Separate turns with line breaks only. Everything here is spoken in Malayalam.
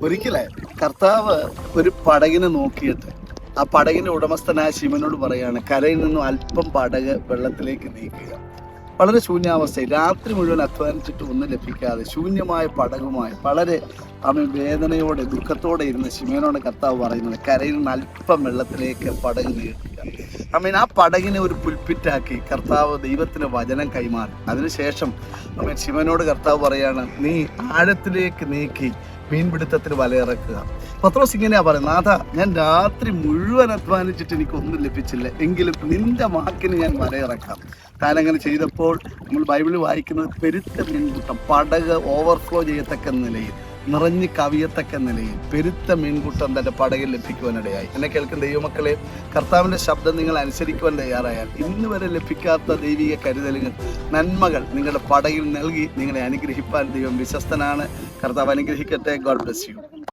ഒരിക്കലേ കർത്താവ് ഒരു പടകിനെ നോക്കിയിട്ട് ആ പടകിന്റെ ഉടമസ്ഥനായ ശിമനോട് പറയാണ്, കരയിൽ നിന്നും അല്പം പടക് വെള്ളത്തിലേക്ക് നീക്കുക. വളരെ ശൂന്യാവസ്ഥയിൽ രാത്രി മുഴുവൻ അധ്വാനിച്ചിട്ട് ഒന്നും ലഭിക്കാതെ ശൂന്യമായ പടകുമായി വളരെ വേദനയോടെ ദുഃഖത്തോടെ ഇരുന്ന ശിമേനോട് കർത്താവ് പറയുന്നത്, കരയിൽ നിന്ന് അല്പം വെള്ളത്തിലേക്ക് പടക് നീക്കുക. ആ പടകിനെ ഒരു പുൽപ്പിറ്റാക്കി കർത്താവ് ദൈവത്തിന് വചനം കൈമാറി. അതിനുശേഷം ശിമനോട് കർത്താവ് പറയാണ്, നീ ആഴത്തിലേക്ക് നീക്കി മീൻപിടുത്തത്തിന് വലയിറക്കുക. പത്രോസ് ഇങ്ങനെയാ പറയുന്നത്, നാഥ, ഞാൻ രാത്രി മുഴുവൻ അധ്വാനിച്ചിട്ട് എനിക്കൊന്നും ലഭിച്ചില്ല, എങ്കിലും നിന്റെ വാക്കിന് ഞാൻ വലയിറക്കാം. താനങ്ങനെ ചെയ്തപ്പോൾ നമ്മൾ ബൈബിളിൽ വായിക്കുന്നത്, പെരുത്ത മീൻകൂട്ടം, പടക് ഓവർഫ്ലോ ചെയ്യത്തക്ക നിലയിൽ, നിറഞ്ഞ് കവിയത്തക്ക നിലയിൽ പെരുത്ത മീൻകൂട്ടം തൻ്റെ പടകിൽ ലഭിക്കുവാനിടയായി. എന്നെ കേൾക്കുന്ന ദൈവമക്കളെ, കർത്താവിൻ്റെ ശബ്ദം നിങ്ങൾ അനുസരിക്കുവാൻ തയ്യാറായാൽ ഇന്ന് വരെ ലഭിക്കാത്ത ദൈവിക കരുതലുകൾ, നന്മകൾ നിങ്ങളുടെ പടകിൽ നൽകി നിങ്ങളെ അനുഗ്രഹിപ്പാൻ ദൈവം വിശ്വസ്തനാണ്. കർത്താവ് അനുഗ്രഹിക്കട്ടെ. God bless you.